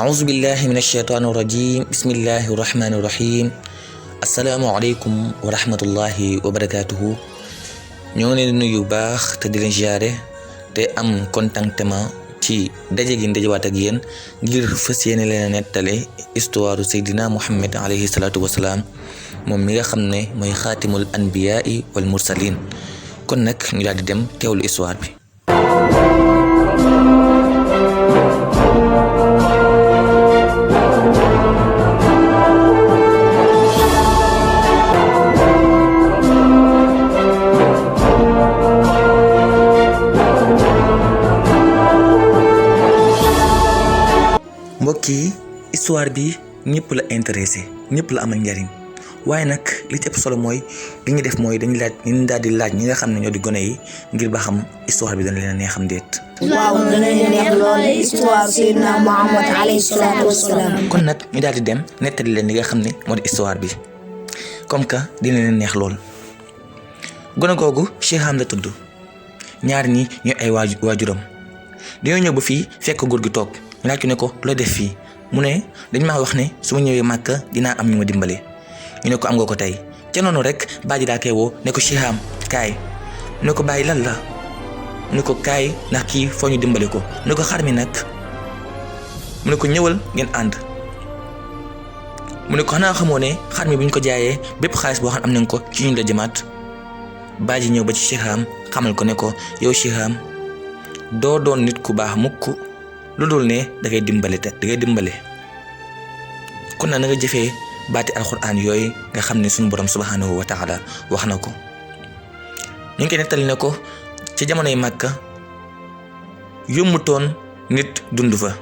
أعوذ بالله من الشيطان الرجيم بسم الله الرحمن الرحيم السلام عليكم ورحمة الله وبركاته ñoo ngi leen di nuyu baax te di leen ziare te am contentement ci daje gi ndajewaat ak yéen ngir fas yéene leen a nettale histoire Seydina Muhammad alayhi salaatu wasalaam moom mi nga xam ne mooy xaatimul anbiyaai wal mursalin kon nag ñu daal di dem teewlu histoire bi. mbokk yi histoire bi ñëpp la intéressé ñëpp la amal njariñ waaye nag li ci ëpp solo mooy li ñu def mooy dañu daal di laaj ñi nga xam ne ñoo di gone yi ngir ba xam histoire bi dana leen a neex xam déet. waaw dana leen neex lool histoire Seydina Muhammad alayhi salaatu wassalaam. kon nag ñu daal di dem nettali leen li nga xam ne moo di histoire bi comme que dina leen neex lool. gone googu Chiham la tudd ñaar ñi ñooy ay waajuram dañoo ñëw ba fii fekk góor gi toog. ñu laaj ko ne ko loo def fii mu ne dañ maa wax ne su ma ñëwee Màkka dinaa am ñu ma dimbale ñu ne ko am nga ko tey ca noonu rek bàyyi daa koy woo ne ko Chiham kaay mu ne ko bàyyi lan la mu ne ko kaay ndax kii foo ñu dimbale ko mu ne ko xar mi nag mu ne ko ñëwal ngeen ànd mu ne ko xanaa xamoo ne xar mi bu ñu ko jaayee bépp xaalis boo xam am nañ ko ci ñu la jëmaat bàyyi ñëw ba ci Chiham xamal ko ne ko yow Chiham doo doon nit ku baax mukk lu dul ne dangay dimbale kon na nga jëfee baati alxuraan yooyu nga xam ne suñu borom subhanahu wa taala wax na ko ñu ngi koy nettali ne ko ci jamonoy Màkka yombutoon nit dund fa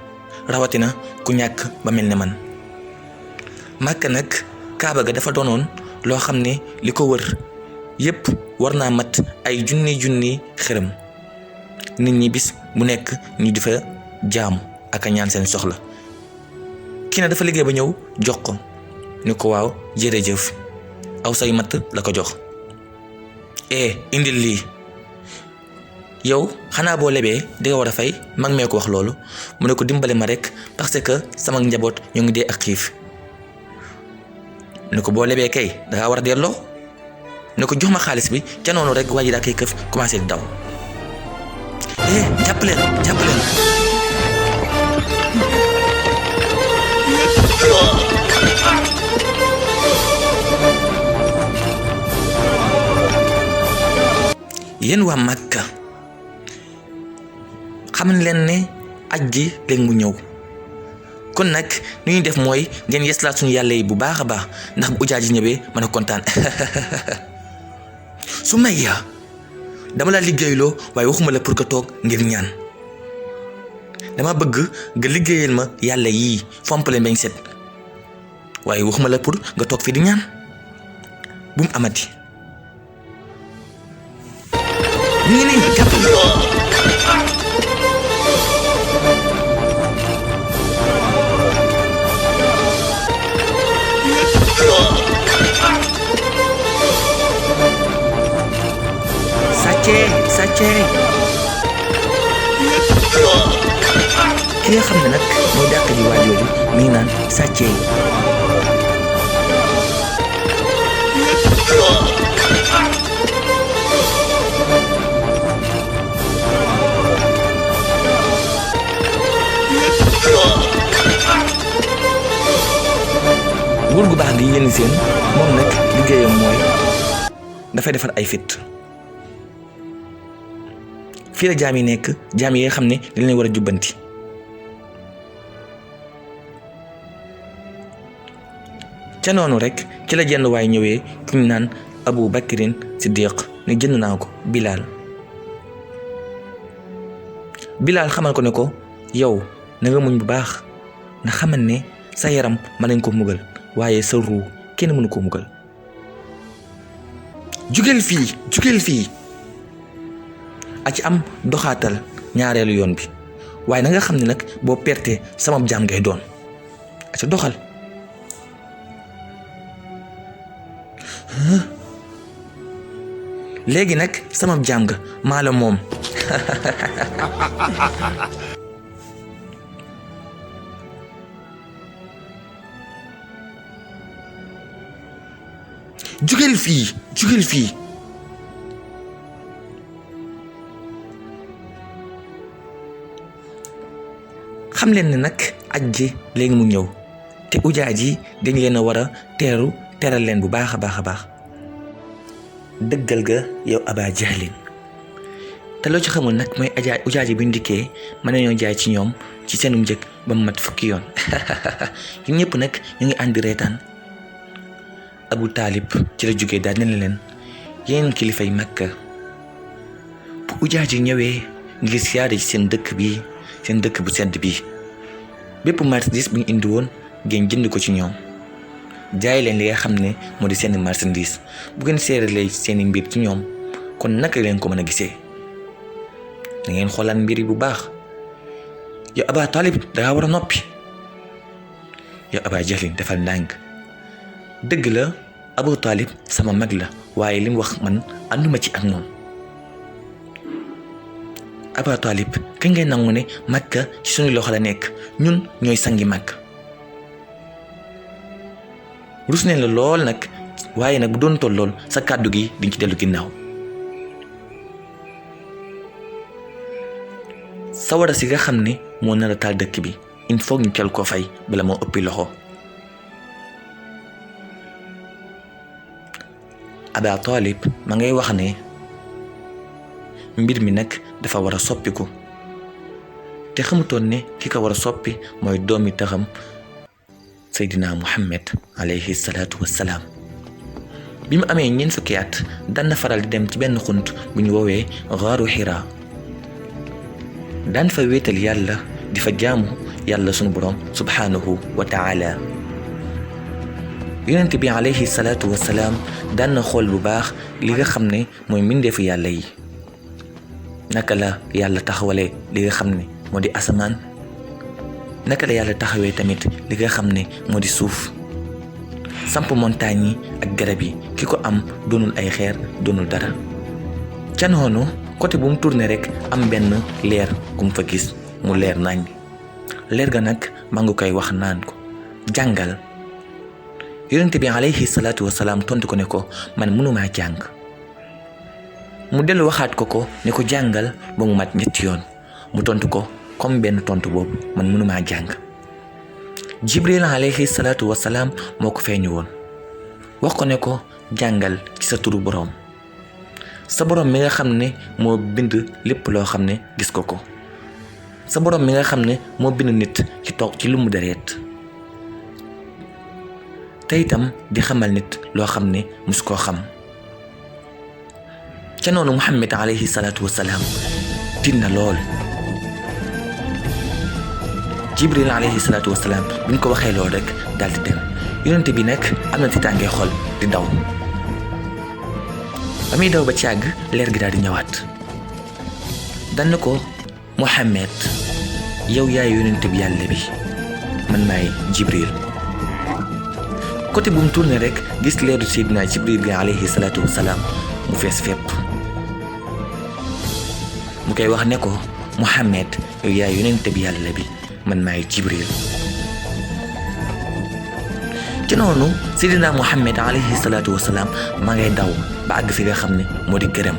rawatina ku ñàkk ba mel ne man Màkka nag Kaaba ga dafa doonoon loo xam ne li ko wër yépp war naa mat ay junni xërëm nit ñi bis bu nekk ñu di fa jaamu ak a ñaan seen soxla kii na dafa liggéey ba ñëw jox ko ni ko waaw jërëjëf aw say matt la ko jox indil lii yow xanaa boo lebee di nga war a fay mag mee ko wax loolu mu ne ko dimbale ma rek parce que sama njaboot ñoo ngi dee ak xiif ne ko boo lebee kay dangaa war a delloo ne ko jox ma xaalis bi ca noonu rek waa ji daa koy këf commencé di daw jàppaleen yéen waa Màkka xam leen ne aj gi léegi mu ñëw kon nag li ñuy def mooy ngeen yeeslaat suñu yàlla yi bu baax a baax ndax bu ujaaj ji ñëwee mën a kontaan Sumayya dama laa liggéeyloo waaye waxuma la pour que toog ngir ñaan dama bëgg nga liggéeyal ma yàlla yii fompale mbañ set waaye waxuma la pour nga toog fii di ñaan bu mu amati ñu ngi nii jàpp sàcce ki nga xam ne nag mooy dàq ji waa jooju mi ngi naan sàcce nguur gu baax gi yéen seen moom nag liggéeyam mooy dafay defar ay fit fii la jaam yi nekk jaam yi nga xam ne dañ leen war a jubbanti ca noonu rek ci la jenn waay ñëwee ku ñu naan Abu Bakrin Siddiq ne jënd naa ko Bilal xamal ko ne ko yow na nga muñ bu baax na xamal ne sa yaram mën nañ ko mugal waaye sa ruu kenn mënu ko mugal jugeel fii a ci am doxaatal ñaareelu yoon bi waaye na nga xam ne nag boo perte sama jaam ngay doon a ca doxal léegi nag sama jaam nga maa la moom jugeel fii xam leen ne nag aj ji léegi mu ñëw te ujaaj yi dañ leen a war a teral leen bu baax a baax dëggal ga yow Aba Jahlin te loo ci xamul nag mooy ujaaj yi bu ñu dikkee mën nañoo jaay ci ñoom ci seenu njëg ba mu mat fukki yoon ñun ñëpp nag ñu ngi àndi reetaan Abu Taalib ci la jógee daal ne leen yéen kilifay Makka bu ujaaj yi ñëwee ngir siyaare ci seen dëkk bu sedd bi bépp marchandise bu ñu indi woon ngeen jënd ko ci ñoom jaay leen li nga xam ne moo di seen marchandise bu ngeen seeralee seeni mbir ci ñoom kon naka leen ko mën a gisee da ngeen xoolaat mbir yi bu baax yow Aba Taalib dangaa war a noppi yow Aba Jahlin defal ndànk dëgg la Abu Taalib sama mag la waaye li mu wax man ànduma ci ak moom Aba Taalib kañ ngay nangu ne Makka ci suñu loxo la nekk ñun ñooy sangi Makka rus neen la lool nag waaye nag bu doon toll lool sa kàddu gi diñ ci dellu ginnaaw sawara si nga xam ne moo nar a taal dëkk bi il faut ñu teel ko fay bala moo ëppi loxo Aba Taalib ma ngay wax ne mbir mi nag dafa war a soppiku te xamutoon ne ki ko war a soppi mooy doomi taxam Seydina Muhammad alayhi salaatu wassalaam bi mu amee ñeent fukki at daan na faral di dem ci benn xunt bu ñu woowee Gaaru Hira daan fa wéetal yàlla di fa jaamu yàlla sunu borom subhaanahu wa taala yonent bi alayhi salaatu wassalaam daan na xool bu baax li nga xam ne mooy mbindeefu yàlla yi naka la yàlla taxawalee li nga xam ne moo di asamaan naka la yàlla taxawee tamit li nga xam ne moo di suuf samp montagne yi ak garab yi ki ko am doonul ay xeer doonul dara ca noonu côté bu mu tourné rek am benn leer ku mu fa gis mu leer nañ leer ga nag maa ngi koy wax naan ko jàngal yonent bi alayhi salaatu wasalaam tontu ko ne ko man mënumaa jàng mu dellu waxaat ko ne ko jàngal ba mu mat ñetti yoon mu tontu ko comme benn tontu boobu man mënumaa jàng Jibril alayhi salaatu wasalaam moo ko feeñu woon wax ko ne ko jàngal ci sa turu boroom sa boroom mi nga xam ne moo bind lépp loo xam ne gis ko sa boroom mi nga xam ne moo bind nit ci toog ci lu mu dereet te itam di xamal nit loo xam ne mus koo xam ca noonu Muhammad alayhi salaatu wasalaam tiit na lool Jibril alayhi salaatu wasalaam bi ñu ko waxee lool rek daal di dem yonent bi nag am na tiitaange xol di daw ba muy daw ba ci àgg leer gi daal di ñëwaat dan na ko Muhammad yow yaay yonent bi yàlla bi man maay Jibril côté bu mu tourné rek gis leeru Seydina Jibril bi alayhi salaatu wasalaam mu fees fépp mu koy wax ne ko Muhammad yow yaay yonent bi yàlla bi man maay Jibril ci noonu Seydina Muhammad alayhi salaatu wasalaam maa ngay daw ba àgg fi nga xam ne moo di gërëm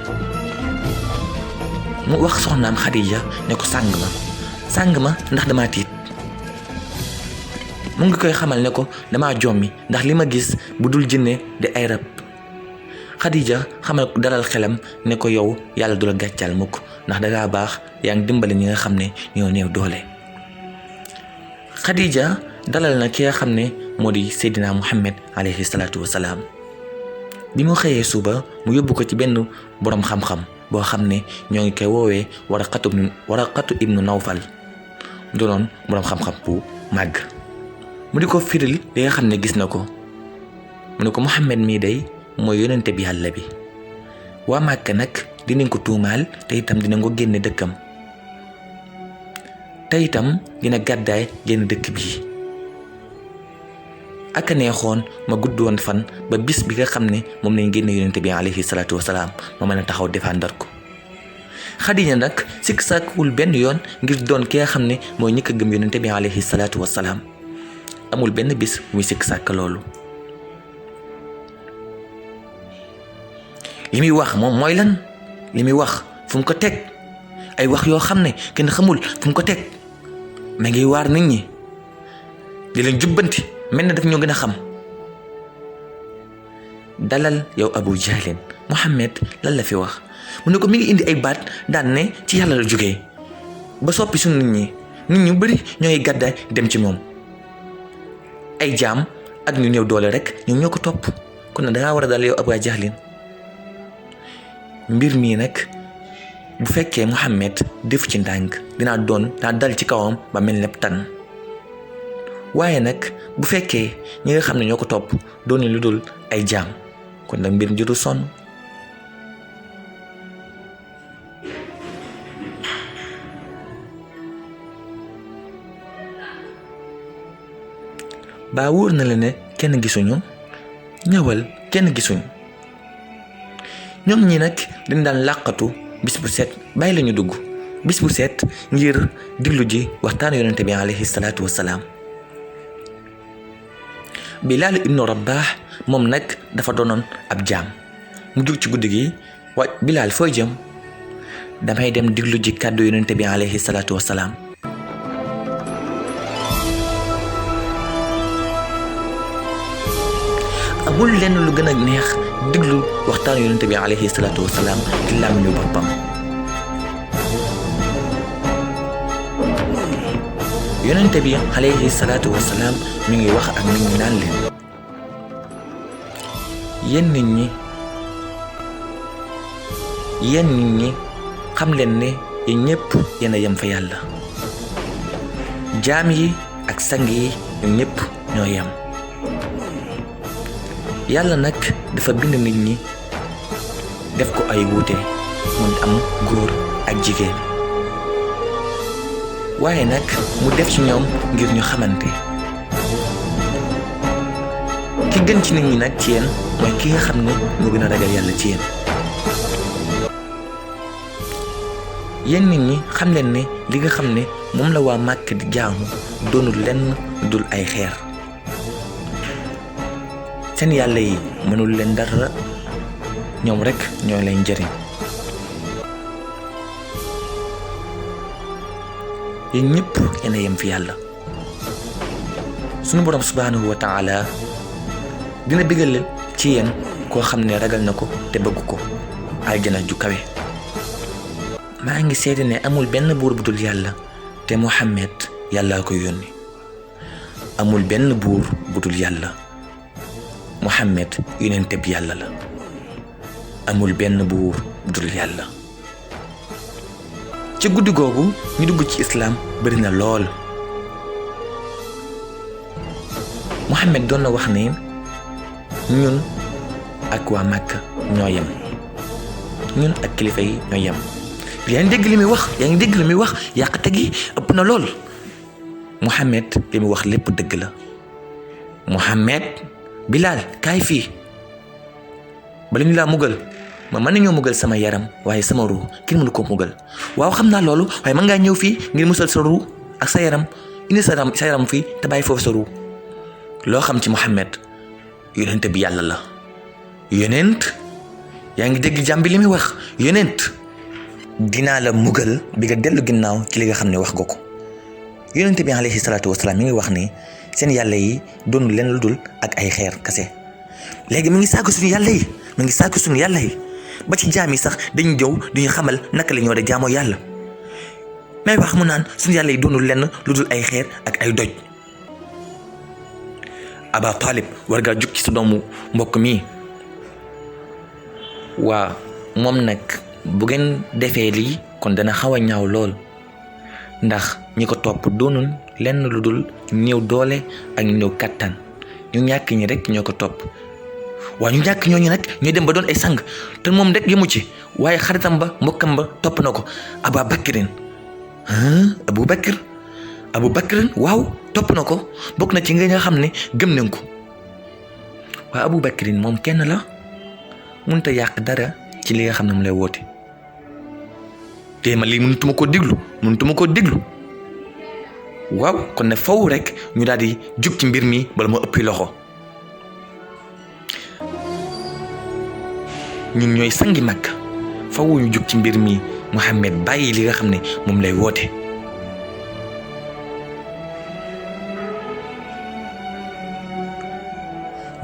mu wax soxnaam Xadija ne ko sàng ma ndax dama tiit mu ngi koy xamal ne ko dama jommi ndax li ma gis bu dul jinne di ay rab Xadija xamal dalal xelam ne ko yow yàlla du la gàccal mukk ndax dangaa baax yaa ngi dimbali ñi nga xam ne ñoo néew doole Xadija dalal na ki nga xam ne moo di Seydina Muhammad alayhi salaatu wasalaam bi mu xëyee suba mu yóbbu ko ci benn boroom xam-xam boo xam ne ñoo ngi koy woowee Waraqatu ibnu Nawfal doonoon boroom xam-xam bu màgg mu di ko firil li nga xam ne gis na ko mu ne ko Muhammad mii day mooy yonente bi yàlla bi waa Màkka nag dinañ ko tuumaal te itam dinañ ko génne dëkkam te itam dina gàddaay génn dëkk bi ak a neexoon ma gudd woon fan ba bis bi nga xam ne moom lañ génne yonente bi alayhi salaatu wasalaam ma mën a taxaw défendre ko Xadija nag sikk sàkkwul benn yoon ngir doon ki nga xam ne mooy ñëkk a gëm yonente bi alayhi salaatu wasalaam amul benn bis muy sikk sàkk loolu li muy wax moom mooy lan li muy wax fu mu ko teg ay wax yoo xam ne kenn xamul fu mu ko teg ma ngi waar nit ñi di leen jubbanti mel na daf ñoo gën a xam. dalal yow Abu Jahlin Muhammad lan la fi wax mu ne ko mi ngi indi ay baat daan ne ci yàlla la jógee ba soppi suñu nit ñu bari ñooy gàddaay dem ci moom ay jaam ak ñu néew doole rek ñoom ñoo ko topp kon nag dangaa war a dal yow Abu Jahlin mbir mii nag bu fekkee Muhammad defu ci ndànk dinaa dal ci kawam ba mel nepp tan waaye nag bu fekkee ñi nga xam ne ñoo ko topp doon lu dul ay jaam kon nag mbir njëru sonn. baa wóor na la ne kenn gisuñu ñëwal kenn gisuñu ñoom ñi nag dañ daan làqatu bis bu set bàyyi lañu dugg bis bu set ngir diglu ji waxtaan yonente bi alayhi salaatu wassalaam. Bilaal ibnu Rabaax moom nag dafa doonoon ab jaam mu jug ci guddi gi waaye Bilaal fooy jëm damay dem diglu ji kàddu yonente bi alayhi salaatu wassalaam. amul lenn lu gën a neex diglu waxtaan yonente bi alayhi salaatu wassalaam ci làmmiñu boppam. yonente bi alayhi salaatu wassalaam mi ngi wax ak nit ñi naan leen yéen nit ñi xam leen ne yéen ñëpp yéen a yem fa yàlla jaam yi ak sang yi ñoom ñëpp ñoo yem yàlla nag dafa bind nit ñi def ko ay wuute mun am góor ak jigéen waaye nag mu def ci ñoom ngir ñu xamante ki gën ci nit ñi nag ci yéen mooy ki nga xam ne moo gën a ragal yàlla ci yéen nit ñi xam leen ne li nga xam ne moom la waa Màkk di jaamu doonul lenn dul ay xeer seen yàlla yi mënul leen dara ñoom rekk ñoo leen njëriñ yéen ñëpp yéen a yem fi yàlla sunu borom subhanahu wa taala dina bégal ci yéen koo xam ne ragal na ko te bëgg ko aljana ju kawe maa ngi seede ne amul benn buur bu dul yàlla te Muhammad yàllaa ko yónni amul benn buur bu dul yàlla Muhammad yonente bi yàlla la amul benn buur bu dul yàlla ci guddi googu ñu dugg ci islaam bari na lool Muhammad doon na wax ne ñun ak waa Makka ñoo yem ñun ak kilifa yi ñoo yem yaa ngi dégg li muy wax yàqate gi ëpp na lool Muhammad li mu wax lépp dëgg la Muhammad Bilaal kaay fii bala ñu laa mugal ma mën nañoo mugal sama yaram waaye sama ruu kenn mënu ko mugal waaw xam naa loolu waaye mën ngaa ñëw fii ngir musal sa ruu ak sa yaram indi sa yaram fii te bàyyi foofu sa ruu loo xam ci Muhammad yonent bi yàlla la yonent yaa ngi dégg jàmm bi li muy wax yonent dinaa la mugal bi nga dellu ginnaaw ci li nga xam ne wax nga ko yonent bi alayhi salaatu wasalaam mi ngi wax ni seen yàlla yi doonul leen lu dul ak ay xeer kase léegi mi ngi sàkk suñu yàlla yi ba ci jaam yi sax dañu jëw duñu xamal naka la ñoo de jaamoo yàlla may wax mu naan suñu yàlla yi doonul lenn lu dul ay xeer ak ay doj Aba Talib war ngaa jug ci sa doomu mbokk mi waa moom nag bu ngeen defee lii kon dana xaw a ñaaw lool ndax ñi ko topp doonul lenn lu dul néew doole ak néew kattan ñu ñàkk ñi rek ñoo ko topp waaye ñu ñàkk ñooñu nag ñooy dem ba doon ay sang te moom rek yëmu ci waaye xaritam ba mbokkam ba topp na ko Abu Bakrin waaw topp na ko bokk na ci nga xam ne gëm nañ ko waaye Abu Bakrin moom kenn la mënut a yàq dara ci li nga xam ne mu lay woote te ma lii mënutuma koo déglu waaw kon ne faw rek ñu daal di jug ci mbir mi bala ma ëppi loxo ñun ñooy sangi Makka faw ñu jug ci mbir mi Muhammad bàyyi li nga xam ne moom lay woote.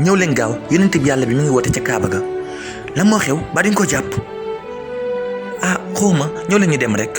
ñëw leen gaaw yonent bi yàlla bi mi ngi woote ca Kaaba ga la moo xew ba dañ ko jàpp ah xawma ñëw leen ñu dem rek.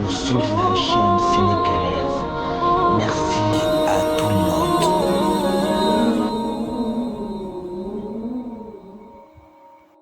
Sur la chaîne Sénégal.